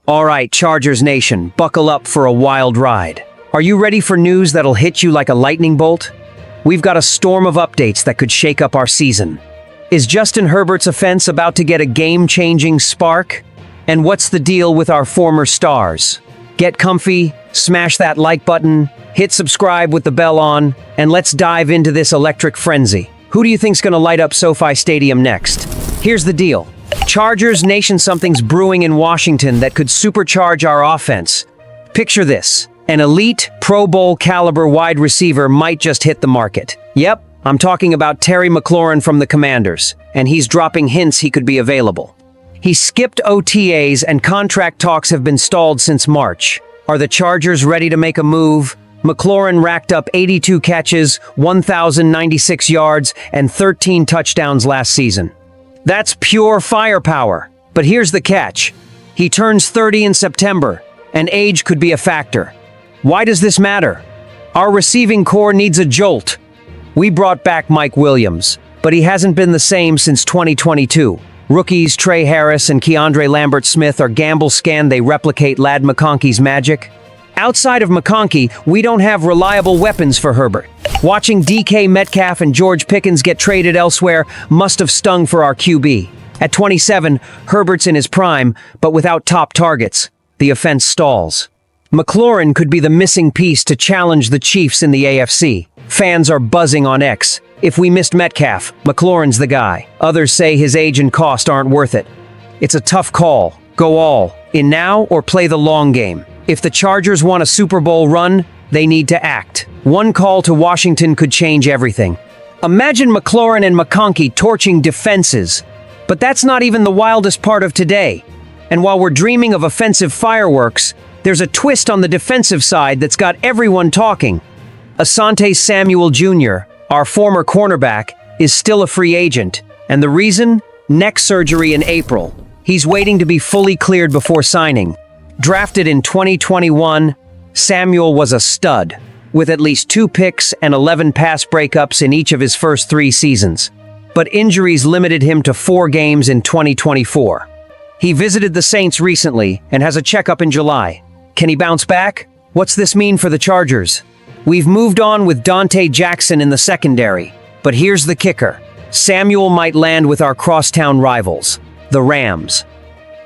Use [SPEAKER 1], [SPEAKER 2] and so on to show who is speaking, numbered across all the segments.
[SPEAKER 1] All right, Chargers Nation, buckle up for a wild ride. Are you ready for news that'll hit you like a lightning bolt? We've got a storm of updates that could shake up our season. Is Justin Herbert's offense about to get a game-changing spark? And what's the deal with our former stars? Get comfy, smash that like button, hit subscribe with the bell on, and let's dive into this electric frenzy. Who do you think's gonna light up SoFi Stadium next? Here's the deal. Chargers Nation, something's brewing in Washington that could supercharge our offense. Picture this. An elite Pro Bowl caliber wide receiver might just hit the market. Yep, I'm talking about Terry McLaurin from the Commanders, and he's dropping hints he could be available. He skipped OTAs and contract talks have been stalled since March. Are the Chargers ready to make a move? McLaurin racked up 82 catches, 1,096 yards, and 13 touchdowns last season. That's pure firepower. But here's the catch. He turns 30 in September, and age could be a factor. Why does this matter? Our receiving core needs a jolt. We brought back Mike Williams, but he hasn't been the same since 2022. Rookies Trey Harris and Keandre Lambert-Smith are gamble-scan. They replicate Ladd McConkey's magic. Outside of McConkey, we don't have reliable weapons for Herbert. Watching DK Metcalf and George Pickens get traded elsewhere must have stung for our QB. At 27, Herbert's in his prime, but without top targets. The offense stalls. McLaurin could be the missing piece to challenge the Chiefs in the AFC. Fans are buzzing on X. If we missed Metcalf, McLaurin's the guy. Others say his age and cost aren't worth it. It's a tough call. Go all in now or play the long game. If the Chargers want a Super Bowl run, they need to act. One call to Washington could change everything. Imagine McLaurin and McConkey torching defenses. But that's not even the wildest part of today. And while we're dreaming of offensive fireworks, there's a twist on the defensive side that's got everyone talking. Asante Samuel Jr., our former cornerback, is still a free agent. And the reason? Neck surgery in April. He's waiting to be fully cleared before signing. Drafted in 2021, Samuel was a stud, with at least 2 picks and 11 pass breakups in each of his first 3 seasons. But injuries limited him to 4 games in 2024. He visited the Saints recently and has a checkup in July. Can he bounce back? What's this mean for the Chargers? We've moved on with Dante Jackson in the secondary, but here's the kicker. Samuel might land with our crosstown rivals, the Rams.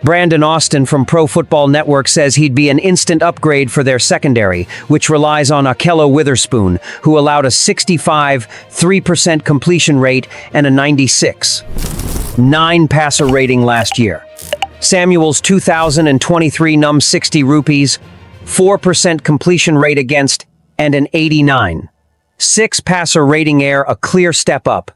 [SPEAKER 1] Brandon Austin from Pro Football Network says he'd be an instant upgrade for their secondary, which relies on Ahkello Witherspoon, who allowed a 65.3% completion rate and a 96.9 passer rating last year. Samuel's 2023 60 rupees, 4% completion rate against, and an 89.6 passer rating a clear step up.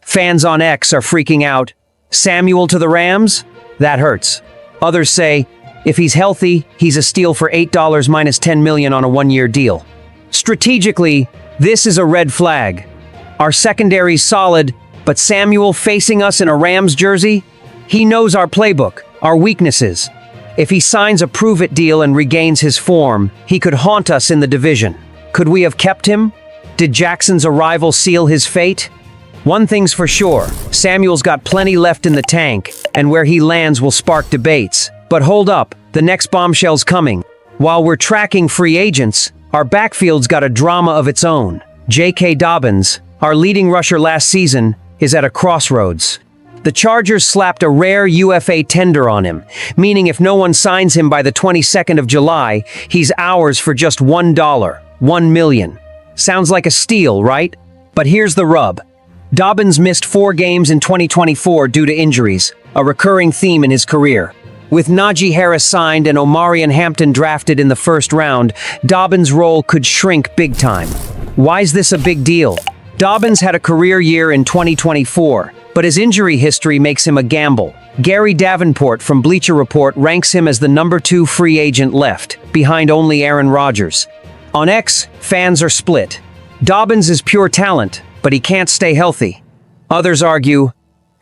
[SPEAKER 1] Fans on X are freaking out. Samuel to the Rams? That hurts. Others say, if he's healthy, he's a steal for $8 minus $10 million on a 1-year deal. Strategically, this is a red flag. Our secondary's solid, but Samuel facing us in a Rams jersey? He knows our playbook, our weaknesses. If he signs a prove-it deal and regains his form, he could haunt us in the division. Could we have kept him? Did Jackson's arrival seal his fate? One thing's for sure, Samuel's got plenty left in the tank, and where he lands will spark debates. But hold up, the next bombshell's coming. While we're tracking free agents, our backfield's got a drama of its own. J.K. Dobbins, our leading rusher last season, is at a crossroads. The Chargers slapped a rare UFA tender on him, meaning if no one signs him by the 22nd of July, he's ours for just $1, $1 million. Sounds like a steal, right? But here's the rub. Dobbins missed 4 games in 2024 due to injuries, a recurring theme in his career. With Najee Harris signed and Omarion Hampton drafted in the first round, Dobbins' role could shrink big time. Why's this a big deal? Dobbins had a career year in 2024, but his injury history makes him a gamble. Gary Davenport from Bleacher Report ranks him as the number 2 free agent left, behind only Aaron Rodgers. On X, fans are split. Dobbins is pure talent, but he can't stay healthy. Others argue,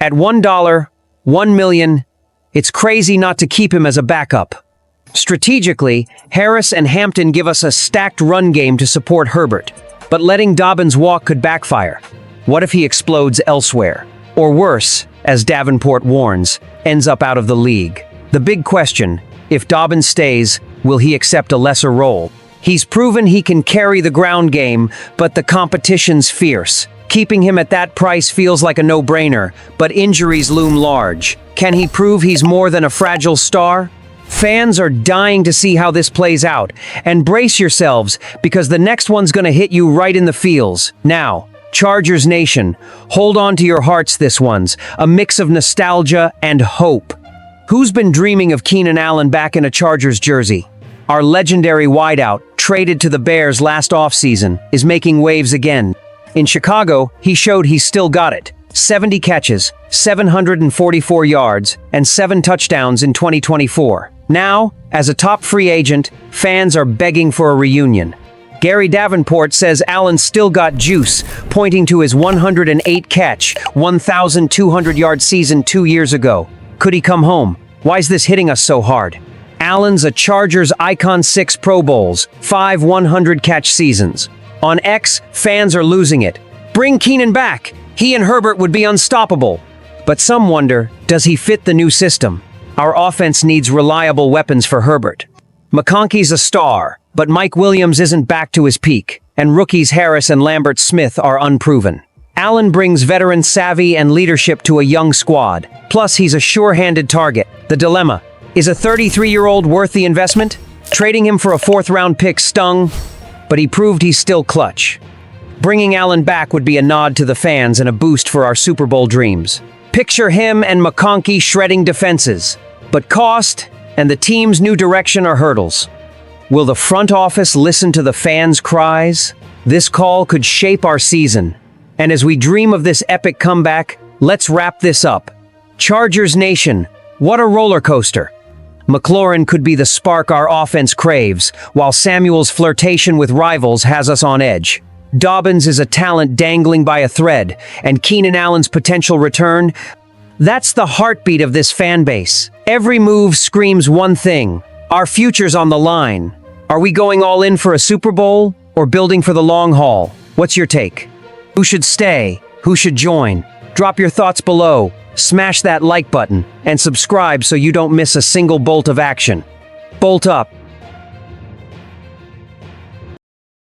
[SPEAKER 1] at $1, $1 million, it's crazy not to keep him as a backup. Strategically, Harris and Hampton give us a stacked run game to support Herbert, but letting Dobbins walk could backfire. What if he explodes elsewhere? Or worse, as Davenport warns, ends up out of the league? The big question, if Dobbins stays, will he accept a lesser role? He's proven he can carry the ground game, but the competition's fierce. Keeping him at that price feels like a no-brainer, but injuries loom large. Can he prove he's more than a fragile star? Fans are dying to see how this plays out, and brace yourselves, because the next one's gonna hit you right in the feels. Now, Chargers Nation, hold on to your hearts this one's, a mix of nostalgia and hope. Who's been dreaming of Keenan Allen back in a Chargers jersey? Our legendary wideout, traded to the Bears last offseason, is making waves again. In Chicago, he showed he's still got it. 70 catches, 744 yards, and 7 touchdowns in 2024. Now, as a top free agent, fans are begging for a reunion. Gary Davenport says Allen still got juice, pointing to his 108-catch, 1,200-yard season 2 years ago. Could he come home? Why's this hitting us so hard? Allen's a Chargers icon, 6 Pro Bowls, 5 100-catch seasons. On X, fans are losing it. Bring Keenan back. He and Herbert would be unstoppable. But some wonder, does he fit the new system? Our offense needs reliable weapons for Herbert. McConkey's a star, but Mike Williams isn't back to his peak, and rookies Harris and Lambert Smith are unproven. Allen brings veteran savvy and leadership to a young squad. Plus, he's a sure-handed target. The dilemma: is a 33-year-old worth the investment? Trading him for a 4th-round pick stung, but he proved he's still clutch. Bringing Allen back would be a nod to the fans and a boost for our Super Bowl dreams. Picture him and McConkey shredding defenses. But cost and the team's new direction are hurdles. Will the front office listen to the fans' cries? This call could shape our season. And as we dream of this epic comeback, let's wrap this up. Chargers Nation, what a roller coaster. McLaurin could be the spark our offense craves, while Samuel's flirtation with rivals has us on edge. Dobbins is a talent dangling by a thread, and Keenan Allen's potential return, that's the heartbeat of this fan base. Every move screams one thing: our future's on the line. Are we going all in for a Super Bowl, or building for the long haul? What's your take? Who should stay? Who should join? Drop your thoughts below, smash that like button, and subscribe so you don't miss a single bolt of action. Bolt up.